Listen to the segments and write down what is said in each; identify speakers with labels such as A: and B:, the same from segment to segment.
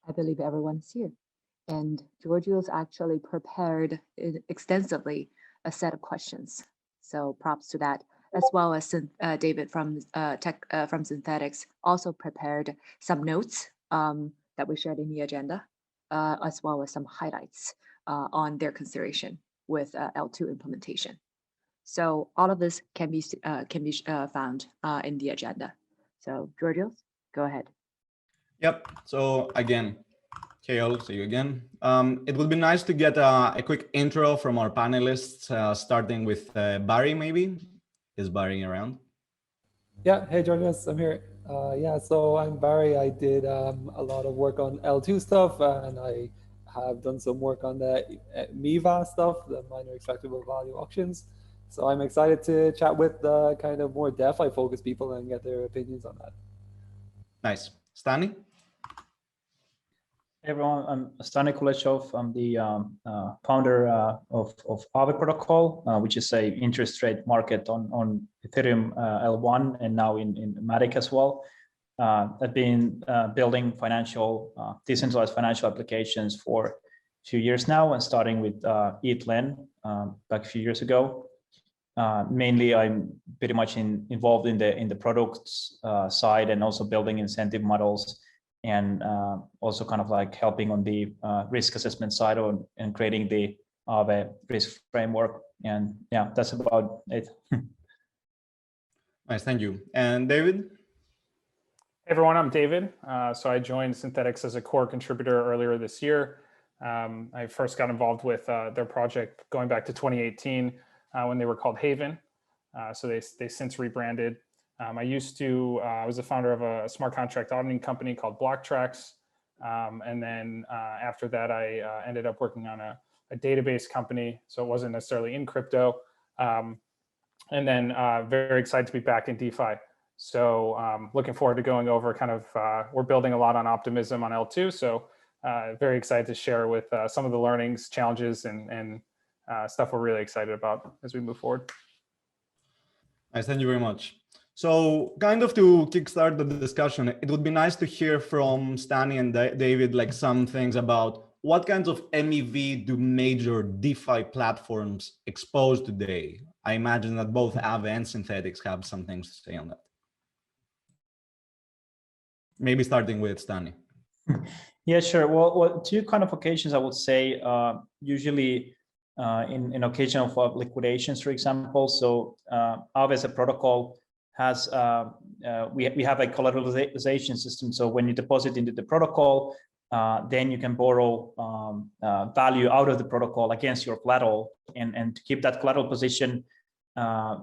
A: I believe everyone is here. And Georgios actually prepared extensively a set of questions. So props to that, as well as David from Synthetix also prepared some notes that we shared in the agenda, as well as some highlights on their consideration with L2 implementation. So all of this can be found in the agenda. So Georgios, go ahead.
B: Yep. So again, Kale, see you again. It would be nice to get a quick intro from our panelists, starting with Barry, maybe. Is Barry around?
C: Yeah. Hey, Georgios, I'm here. Yeah, so I'm Barry. I did a lot of work on L2 stuff, and I have done some work on the MEV stuff, the minor extractable value auctions. So I'm excited to chat with the kind of more DeFi focused people and get their opinions on that.
B: Nice. Stani?
D: Hey everyone, I'm Stani Kulechov. I'm the founder of Aave protocol, which is a interest rate market on Ethereum L1 and now in Matic as well. I've been building decentralized financial applications for a few years now, and starting with ETHLen back a few years ago. Mainly, I'm pretty much involved in the products side and also building incentive models, and also kind of like helping on the risk assessment side and creating the Aave risk framework. And yeah, that's about it.
B: Nice, thank you. And David?
E: Hey everyone, I'm David. So I joined Synthetix as a core contributor earlier this year. I first got involved with their project going back to 2018 when they were called Haven. So they since rebranded. I was the founder of a smart contract auditing company called Blocktrax. And then after that, I ended up working on a database company. So it wasn't necessarily in crypto. And then very excited to be back in DeFi. So looking forward to going over we're building a lot on optimism on L2. So very excited to share with some of the learnings, challenges, and stuff we're really excited about as we move forward.
B: Nice, thank you very much. So kind of to kickstart the discussion, it would be nice to hear from Stani and David, like some things about what kinds of MEV do major DeFi platforms expose today? I imagine that both Aave and Synthetix have some things to say on that. Maybe starting with Stani.
D: Yeah, sure. Well, two kind of occasions I would say, usually in occasion of liquidations, for example. So Aave as a protocol has we have a collateralization system. So when you deposit into the protocol, then you can borrow value out of the protocol against your collateral, and to keep that collateral position,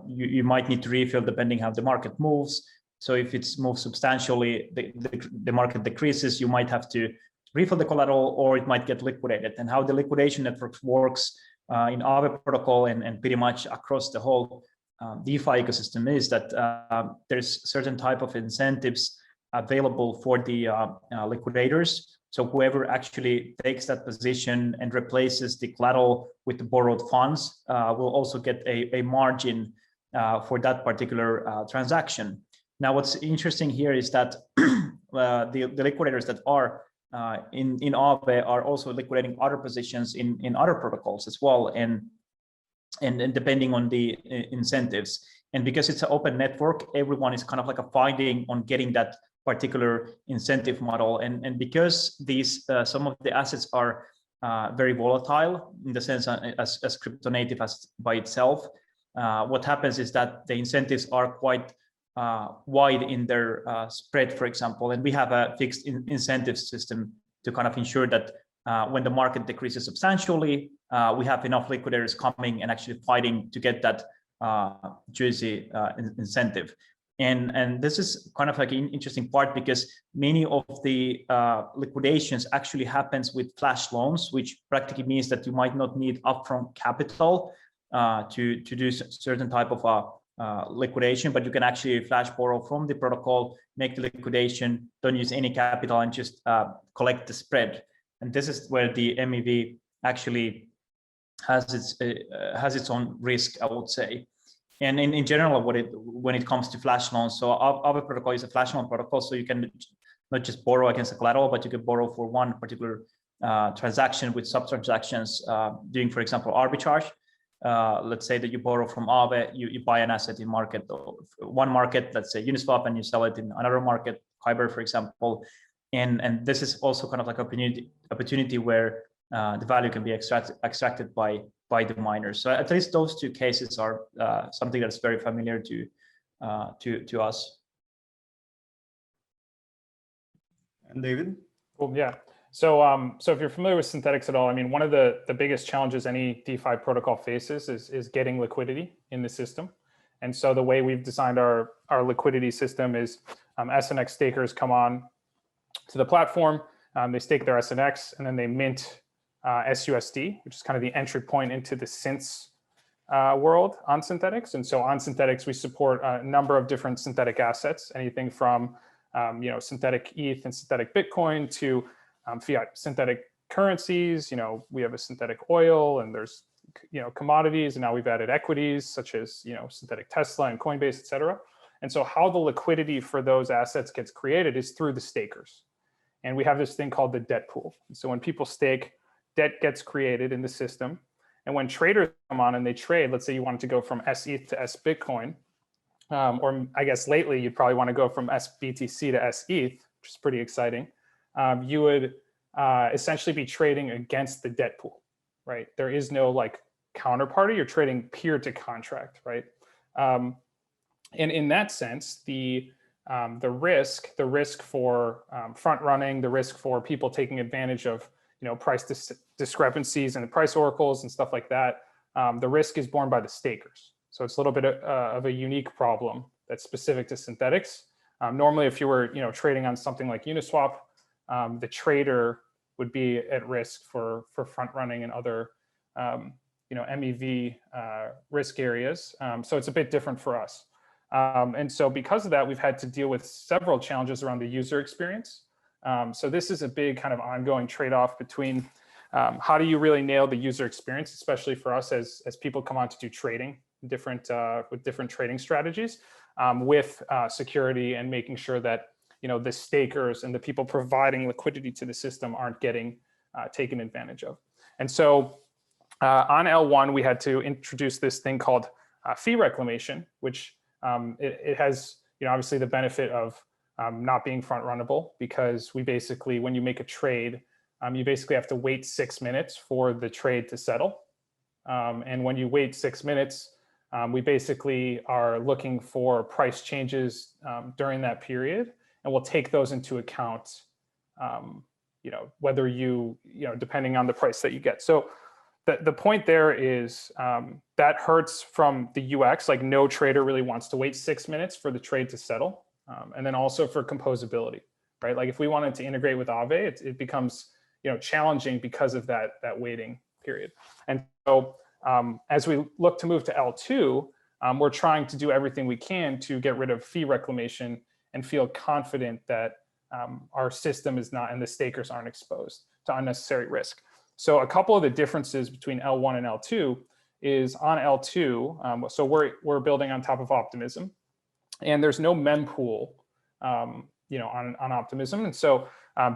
D: you might need to refill depending how the market moves. So if it's moved substantially, the market decreases, you might have to refill the collateral, or it might get liquidated. And how the liquidation network works in Aave protocol and pretty much across the whole DeFi ecosystem is that there's certain type of incentives available for the liquidators. So whoever actually takes that position and replaces the collateral with the borrowed funds will also get a margin for that particular transaction. Now, what's interesting here is that the liquidators that are in Aave are also liquidating other positions in other protocols as well, and depending on the incentives. And because it's an open network, everyone is kind of like fighting on getting that particular incentive model. And because these some of the assets are very volatile in the sense as crypto native as by itself, what happens is that the incentives are quite wide in their spread, for example. And we have a fixed incentive system to kind of ensure that when the market decreases substantially, we have enough liquidators coming and actually fighting to get that juicy incentive. And this is kind of like an interesting part, because many of the liquidations actually happens with flash loans, which practically means that you might not need upfront capital to do certain type of liquidation, but you can actually flash borrow from the protocol, make the liquidation, don't use any capital, and just collect the spread. And this is where the MEV actually has its own risk, I would say. And in general, when it comes to flash loans, so our protocol is a flash loan protocol, so you can not just borrow against a collateral, but you could borrow for one particular transaction with sub-transactions doing, for example, arbitrage. Let's say that you borrow from Aave, you buy an asset in market, one market, let's say Uniswap, and you sell it in another market, Kyber, for example. And this is also kind of like opportunity where the value can be extracted by the miners. So at least those two cases are something that's very familiar to us.
B: And David?
E: Well, yeah. So if you're familiar with Synthetix at all, I mean, one of the biggest challenges any DeFi protocol faces is getting liquidity in the system. And so the way we've designed our liquidity system is SNX stakers come on to the platform, they stake their SNX, and then they mint SUSD, which is kind of the entry point into the synths world on Synthetix. And so on Synthetix, we support a number of different synthetic assets, anything from synthetic ETH and synthetic Bitcoin to fiat synthetic currencies. We have a synthetic oil, and there's commodities, and now we've added equities such as synthetic Tesla and Coinbase, et cetera. And so how the liquidity for those assets gets created is through the stakers. And we have this thing called the debt pool. So when people stake, debt gets created in the system. And when traders come on and they trade, let's say you wanted to go from SETH to SBitcoin, or I guess lately you'd probably want to go from SBTC to SETH, which is pretty exciting. You would essentially be trading against the debt pool, right? There is no like counterparty. You're trading peer to contract, right? And in that sense, the risk for front running, the risk for people taking advantage of price discrepancies and the price oracles and stuff like that, the risk is borne by the stakers. So it's a little bit of a unique problem that's specific to Synthetix. Normally, if you were trading on something like Uniswap, the trader would be at risk for front running and other MEV risk areas. So it's a bit different for us. And so because of that, we've had to deal with several challenges around the user experience. So this is a big kind of ongoing trade-off between how do you really nail the user experience, especially for us as people come on to do trading with different trading strategies, with security and making sure that the stakers and the people providing liquidity to the system aren't getting taken advantage of. And so on L1, we had to introduce this thing called fee reclamation, which it has obviously the benefit of not being front runnable, because we basically, when you make a trade, you basically have to wait 6 minutes for the trade to settle. And when you wait 6 minutes, we basically are looking for price changes during that period, and we'll take those into account, whether depending on the price that you get. So the point there is that hurts from the UX. Like, no trader really wants to wait 6 minutes for the trade to settle. And then also for composability, right? Like if we wanted to integrate with Aave, it becomes challenging because of that waiting period. And so as we look to move to L2, we're trying to do everything we can to get rid of fee reclamation and feel confident that our system is not, and the stakers aren't exposed to unnecessary risk. So a couple of the differences between L1 and L2 is on L2, so we're building on top of Optimism, and there's no mempool on Optimism. And so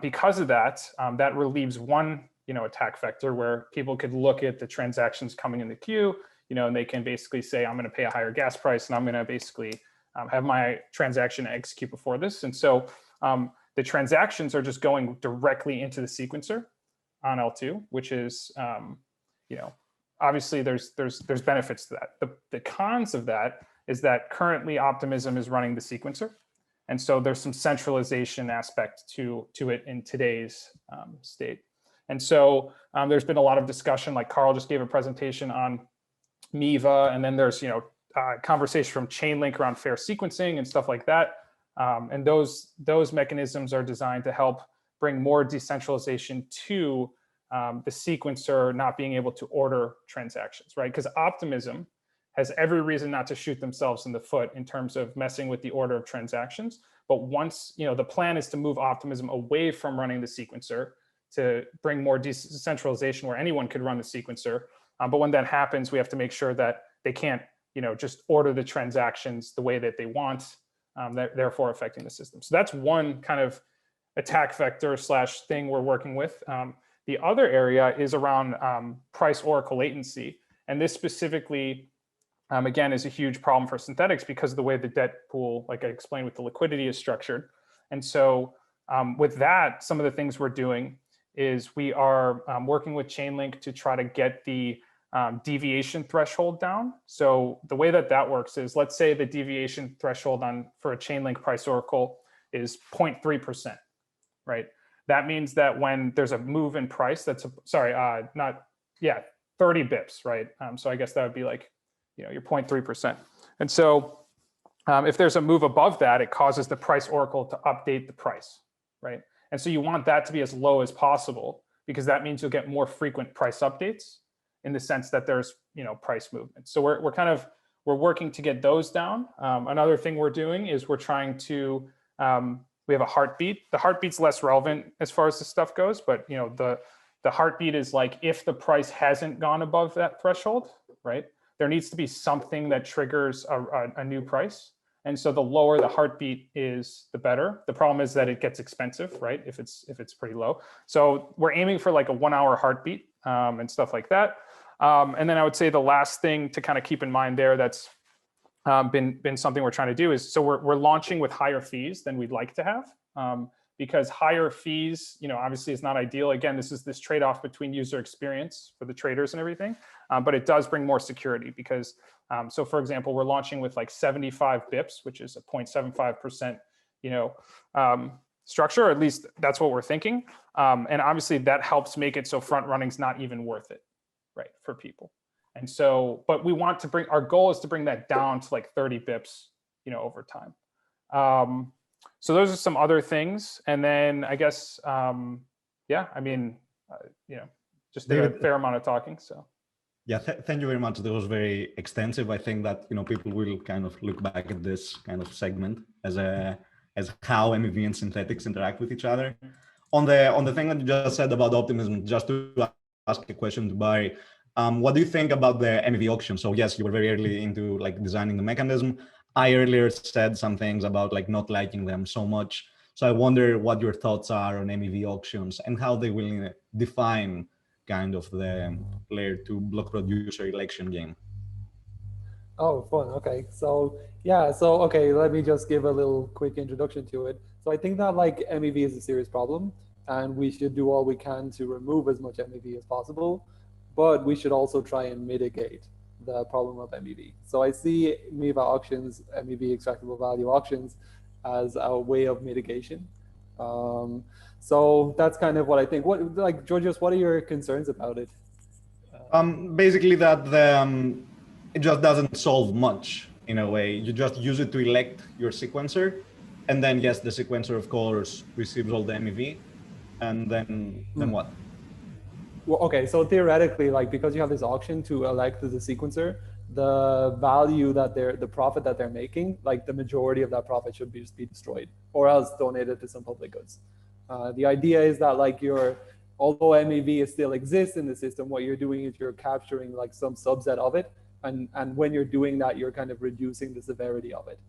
E: because of that, that relieves one attack vector where people could look at the transactions coming in the queue, and they can basically say, I'm going to pay a higher gas price, and I'm going to basically have my transaction execute before this. And so the transactions are just going directly into the sequencer on L2, which is, obviously there's benefits to that. The cons of that is that currently Optimism is running the sequencer. And so there's some centralization aspect to it in today's state. And so there's been a lot of discussion, like Carl just gave a presentation on MEV, and then there's conversation from Chainlink around fair sequencing and stuff like that. And those mechanisms are designed to help bring more decentralization to the sequencer not being able to order transactions, right? Because Optimism has every reason not to shoot themselves in the foot in terms of messing with the order of transactions. But once, the plan is to move Optimism away from running the sequencer to bring more decentralization where anyone could run the sequencer. But when that happens, we have to make sure that they can't, just order the transactions the way that they want, therefore affecting the system. So that's one kind of attack vector / thing we're working with. The other area is around price oracle latency. And this specifically, again, is a huge problem for Synthetix because of the way the debt pool, like I explained with the liquidity, is structured. And so with that, some of the things we're doing is we are working with Chainlink to try to get the deviation threshold down. So the way that that works is, let's say the deviation threshold for a Chainlink price oracle is 0.3%, right? That means that when there's a move in price, 30 bips, right? So I guess that would be like, your 0.3%. And so if there's a move above that, it causes the price oracle to update the price, right? And so you want that to be as low as possible, because that means you'll get more frequent price updates in the sense that there's, price movement. So we're working to get those down. Another thing we're doing is we're trying to, we have a heartbeat. The heartbeat's less relevant as far as this stuff goes, but the heartbeat is like, if the price hasn't gone above that threshold, right? There needs to be something that triggers a new price. And so the lower the heartbeat is, the better. The problem is that it gets expensive, right? If it's pretty low. So we're aiming for like a 1 hour heartbeat and stuff like that. And then I would say the last thing to kind of keep in mind there that's been something we're trying to do is, so we're launching with higher fees than we'd like to have, because higher fees, obviously is not ideal. Again, this trade-off between user experience for the traders and everything, but it does bring more security because, so for example, we're launching with like 75 bips, which is a 0.75%, structure, or at least that's what we're thinking. And obviously that helps make it so front running's not even worth it, right, for people. And so, but we want to our goal is to bring that down to like 30 bips, over time. So those are some other things. And then I guess, just did a fair amount of talking, so.
B: Yeah, thank you very much. That was very extensive. I think that, people will kind of look back at this kind of segment as how MEV and Synthetix interact with each other. On the thing that you just said about optimism, just to ask a question to Barry, what do you think about the MEV auction? So yes, you were very early into like designing the mechanism. I earlier said some things about like not liking them so much. So I wonder what your thoughts are on MEV auctions and how they will define kind of the layer 2 block producer election game.
C: Oh, fun. Okay. So yeah. So, okay, let me just give a little quick introduction to it. So I think that like MEV is a serious problem and we should do all we can to remove as much MEV as possible, but we should also try and mitigate the problem of MEV. So I see MEV auctions, MEV extractable value auctions, as a way of mitigation. So that's kind of what I think. What, like, Georgios, what are your concerns about it?
B: Basically that it just doesn't solve much in a way. You just use it to elect your sequencer, and then yes, the sequencer of course receives all the MEV, and then what?
C: Well, okay, so theoretically, like, because you have this auction to elect the sequencer, the value that the profit that they're making, like the majority of that profit should just be destroyed or else donated to some public goods. The idea is that like although MEV still exists in the system, what you're doing is you're capturing like some subset of it. And when you're doing that, you're kind of reducing the severity of it.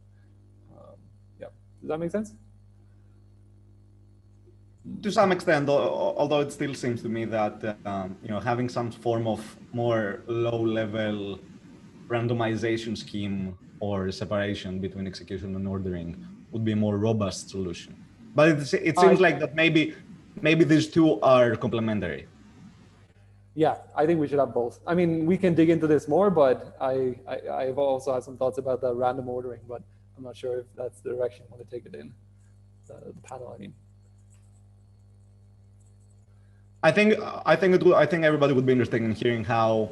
C: Yeah, does that make sense?
B: To some extent, although it still seems to me that having some form of more low-level randomization scheme or separation between execution and ordering would be a more robust solution. But it seems like that maybe these two are complementary. Yeah,
C: I think we should have both. I mean, we can dig into this more, but I've also had some thoughts about the random ordering, but I'm not sure if that's the direction I want to take it in, the panel, I mean.
B: I think everybody would be interested in hearing how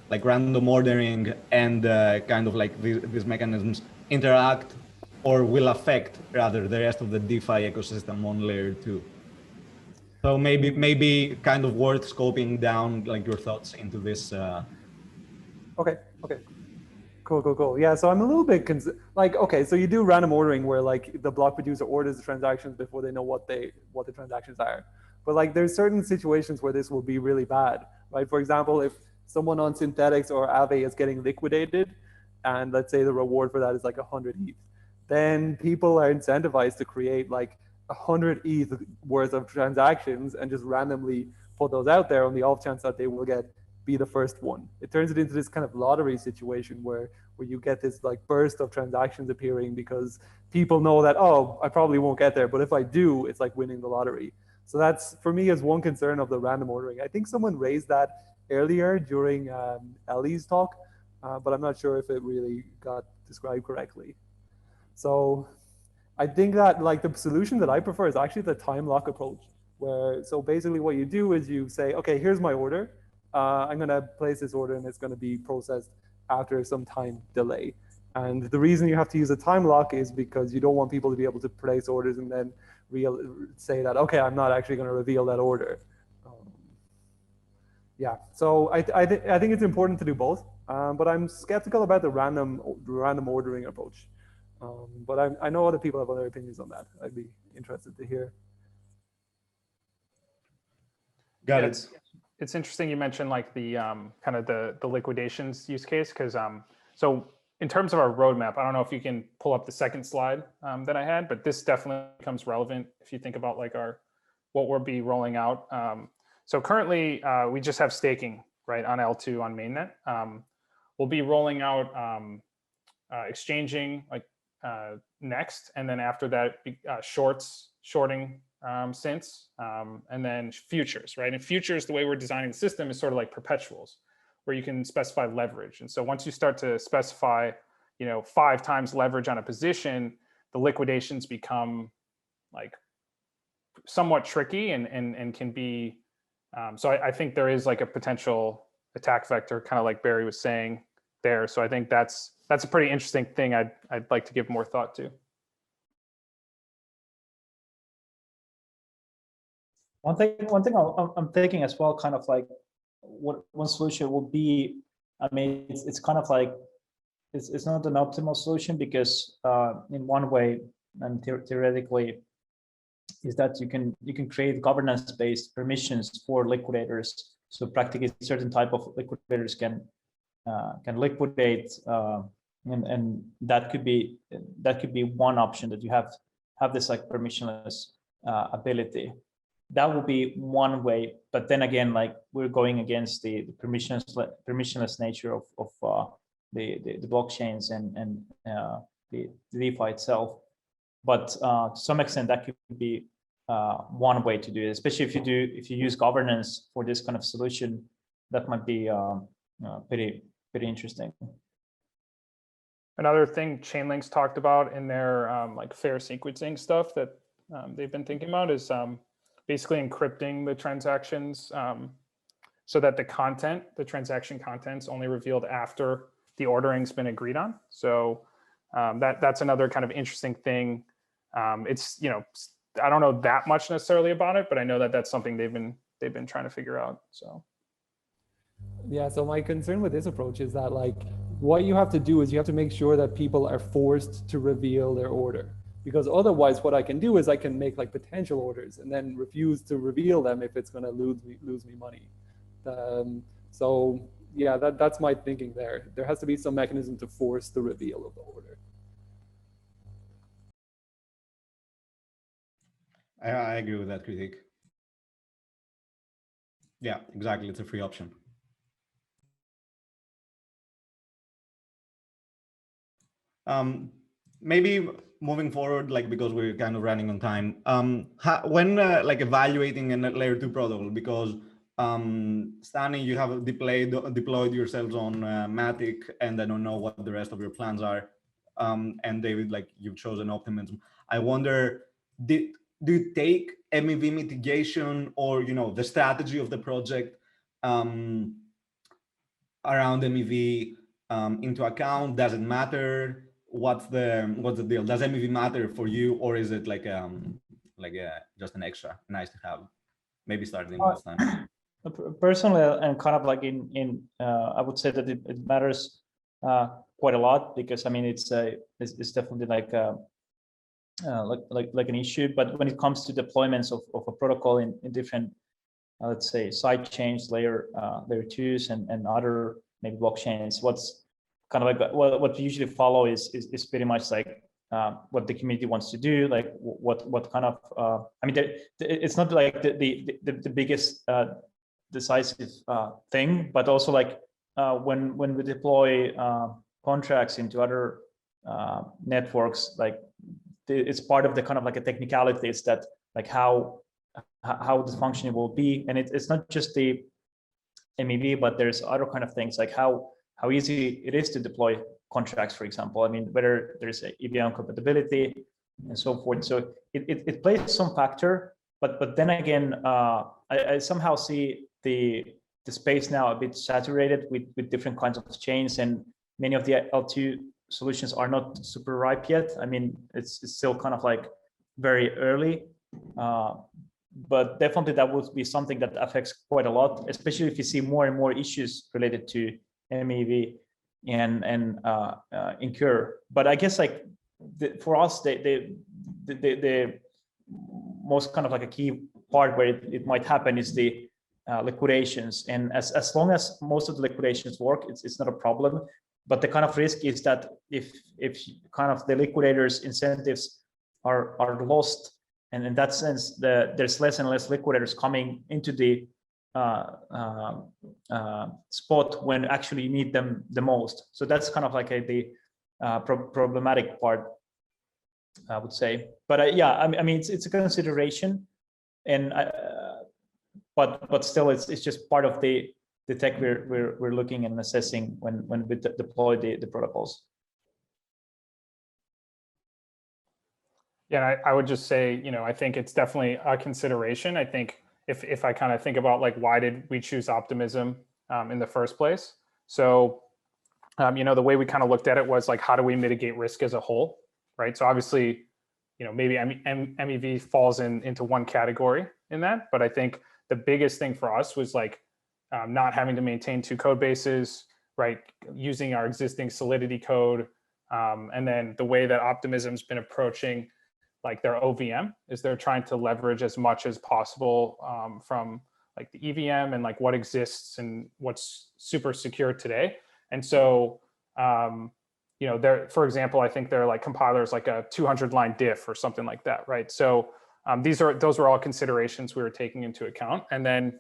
B: like random ordering and kind of like these mechanisms interact or will affect rather the rest of the DeFi ecosystem on layer 2. So maybe kind of worth scoping down like your thoughts into this.
C: Okay. Cool. Yeah, so I'm a little bit like, okay, so you do random ordering where like the block producer orders the transactions before they know what the transactions are. But like there's certain situations where this will be really bad, right? For example, if someone on Synthetix or Aave is getting liquidated, and let's say the reward for that is like 100 ETH, then people are incentivized to create like 100 ETH worth of transactions and just randomly put those out there on the off chance that they will be the first one. It turns it into this kind of lottery situation where you get this like burst of transactions appearing because people know that, oh, I probably won't get there, but if I do, it's like winning the lottery. So that's, for me, is one concern of the random ordering. I think someone raised that earlier during Ellie's talk, but I'm not sure if it really got described correctly. So I think that like the solution that I prefer is actually the time lock approach, where so basically what you do is you say, okay, here's my order. I'm going to place this order and it's going to be processed after some time delay. And the reason you have to use a time lock is because you don't want people to be able to place orders and then say that, okay, I'm not actually going to reveal that order. Yeah, so I think it's important to do both, but I'm skeptical about the random ordering approach. But I know other people have other opinions on that. I'd be interested to hear.
B: Got it.
E: It's interesting you mentioned like the kind of the liquidations use case, because so in terms of our roadmap, I don't know if you can pull up the second slide that I had, but this definitely becomes relevant if you think about like what we'll be rolling out. So currently we just have staking, right, on L2 on mainnet. We'll be rolling out exchanging like next, and then after that shorting synths, and then futures, right? And futures, the way we're designing the system is sort of like perpetuals, where you can specify leverage. And so once you start to specify, 5 times leverage on a position, the liquidations become like somewhat tricky and can be, so I think there is like a potential attack vector, kind of like Barry was saying there. So I think that's a pretty interesting thing I'd like to give more thought to.
D: One thing I'm thinking as well, kind of like what one solution will be. I mean, it's kind of like it's not an optimal solution because in one way, and theoretically, is that you can create governance-based permissions for liquidators. So practically, certain type of liquidators can liquidate, and that could be one option, that you have this like permissionless ability. That would be one way, but then again, like we're going against the permissionless nature of the blockchains and the DeFi itself. But to some extent, that could be one way to do it, especially if you use governance for this kind of solution. That might be pretty interesting.
E: Another thing Chainlink's talked about in their like fair sequencing stuff that they've been thinking about is basically encrypting the transactions so that the transaction content's only revealed after the ordering's been agreed on. So that's another kind of interesting thing. It's, I don't know that much necessarily about it, but I know that that's something they've been trying to figure out. So
C: yeah, so my concern with this approach is that like what you have to do is you have to make sure that people are forced to reveal their order. Because otherwise, what I can do is I can make like potential orders and then refuse to reveal them if it's going to lose me money. So yeah, that's my thinking there. There has to be some mechanism to force the reveal of the order.
B: I agree with that critique. Yeah, exactly. It's a free option. Maybe moving forward, like because we're kind of running on time, when like evaluating a layer 2 protocol, because Stani, you have deployed yourselves on Matic, and I don't know what the rest of your plans are. And David, like you've chosen Optimism. I wonder, do you take MEV mitigation or the strategy of the project around MEV into account? Does it matter? What's the deal? Does MEV matter for you, or is it like just an extra, nice to have? Maybe starting this time.
D: Personally, and kind of like in I would say that it matters quite a lot, because I mean it's definitely like an issue. But when it comes to deployments of a protocol in different let's say side chains, layer 2s and other maybe blockchains, what's kind of like what we usually follow is pretty much like what the community wants to do, like what kind of I mean, it's not like the biggest decisive thing, but also like when we deploy contracts into other networks, like it's part of the kind of like a technicalities that like how this functioning will be, and it's not just the MEV, but there's other kind of things like how easy it is to deploy contracts, for example. I mean, whether there's a EVM compatibility and so forth. So it plays some factor, but then again, I somehow see the space now a bit saturated with different kinds of chains, and many of the L2 solutions are not super ripe yet. I mean, it's still kind of like very early, but definitely that would be something that affects quite a lot, especially if you see more and more issues related to MEV and Incur. But I guess like for us, the most kind of like a key part where it might happen is the liquidations, and as long as most of the liquidations work, it's not a problem. But the kind of risk is that if kind of the liquidators' incentives are lost, and in that sense, there's less and less liquidators coming into the spot when actually you need them the most. So that's kind of like the problematic part, I would say. But yeah, I mean, it's a consideration, and but still, it's just part of the tech we're looking and assessing when we deploy the protocols.
E: Yeah, I would just say, I think it's definitely a consideration. I think if I kind of think about like, why did we choose optimism in the first place? So, the way we kind of looked at it was like, how do we mitigate risk as a whole, right? So obviously, maybe MEV falls into one category in that, but I think the biggest thing for us was like not having to maintain two code bases, right? Using our existing Solidity code, and then the way that Optimism's been approaching like their OVM is they're trying to leverage as much as possible from like the EVM and like what exists and what's super secure today. And so, for example, I think they're like compilers like a 200-line diff or something like that, right? So those were all considerations we were taking into account. And then,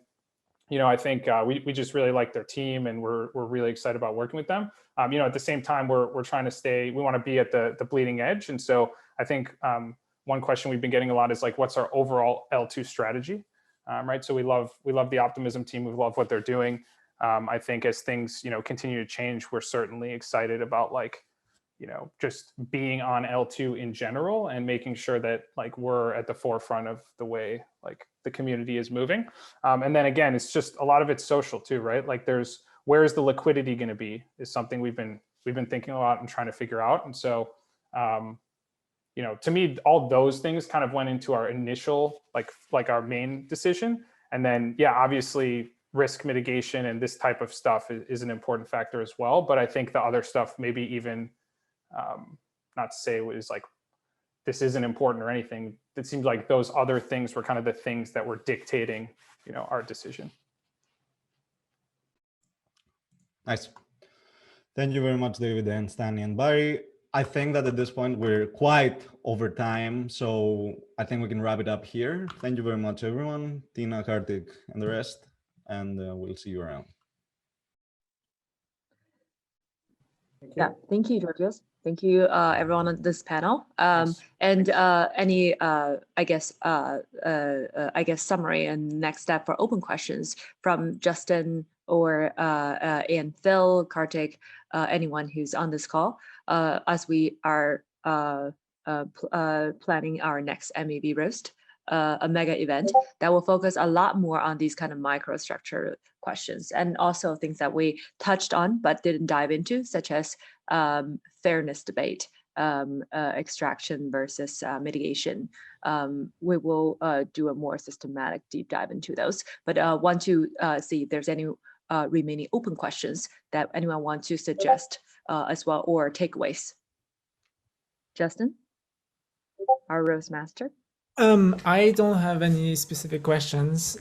E: I think we just really like their team, and we're really excited about working with them. At the same time, we're trying to we want to be at the bleeding edge. And so I think one question we've been getting a lot is like, what's our overall L2 strategy, right? So we love the Optimism team. We love what they're doing. I think as things, continue to change, we're certainly excited about like, just being on L2 in general and making sure that like we're at the forefront of the way like the community is moving. And then again, it's just a lot of it's social too, right? Like where's the liquidity going to be is something we've been thinking a lot and trying to figure out. And so, to me, all those things kind of went into our initial, like our main decision. And then, yeah, obviously risk mitigation and this type of stuff is an important factor as well. But I think the other stuff, maybe even, not to say it was like, this isn't important or anything. It seems like those other things were kind of the things that were dictating, our decision.
B: Nice. Thank you very much, David and Stani and Barry. I think that at this point we're quite over time, so I think we can wrap it up here. Thank you very much, everyone, Tina, Kartik, and the rest, and we'll see you around.
A: Yeah, thank you, Georgios. Thank you, everyone on this panel. And any, I guess, summary and next step for open questions from Justin or and Phil, Kartik, anyone who's on this call, as we are planning our next MEV roast, a mega event that will focus a lot more on these kind of microstructure questions, and also things that we touched on but didn't dive into, such as fairness debate, extraction versus mitigation. We will do a more systematic deep dive into those, but want to see if there's any remaining open questions that anyone wants to suggest as well, or takeaways. Justin, our roast master.
F: I don't have any specific questions.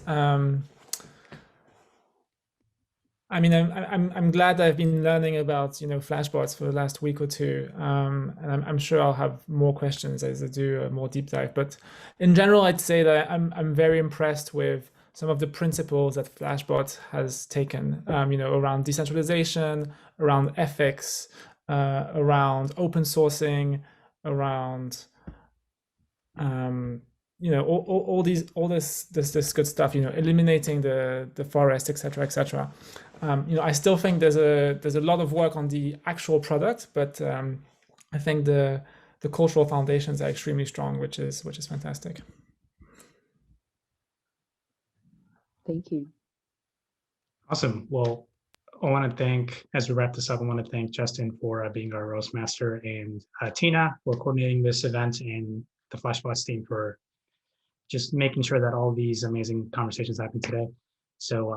F: I mean, I'm glad I've been learning about flashbots for the last week or two, and I'm sure I'll have more questions as I do a more deep dive. But in general, I'd say that I'm very impressed with some of the principles that Flashbot has taken, around decentralization, around ethics, around open sourcing, around all this good stuff, eliminating the forest, etc., etc. I still think there's a lot of work on the actual product, but I think the cultural foundations are extremely strong, which is fantastic.
A: Thank you.
G: Awesome. Well, I want to thank, as we wrap this up, I want to thank Justin for being our roast master, and Tina for coordinating this event, and the Flashbots team for just making sure that all these amazing conversations happen today. So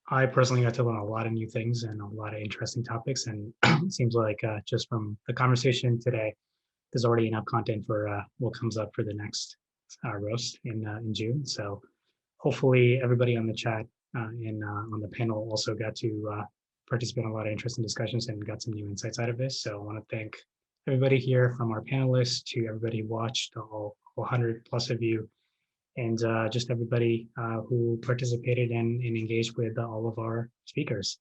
G: I personally got to learn a lot of new things and a lot of interesting topics, and it seems like just from the conversation today, there's already enough content for what comes up for the next roast in June. So hopefully everybody on the chat and on the panel also got to participate in a lot of interesting discussions and got some new insights out of this. So I want to thank everybody here, from our panelists to everybody who watched, all 100 plus of you, and just everybody who participated and engaged with all of our speakers.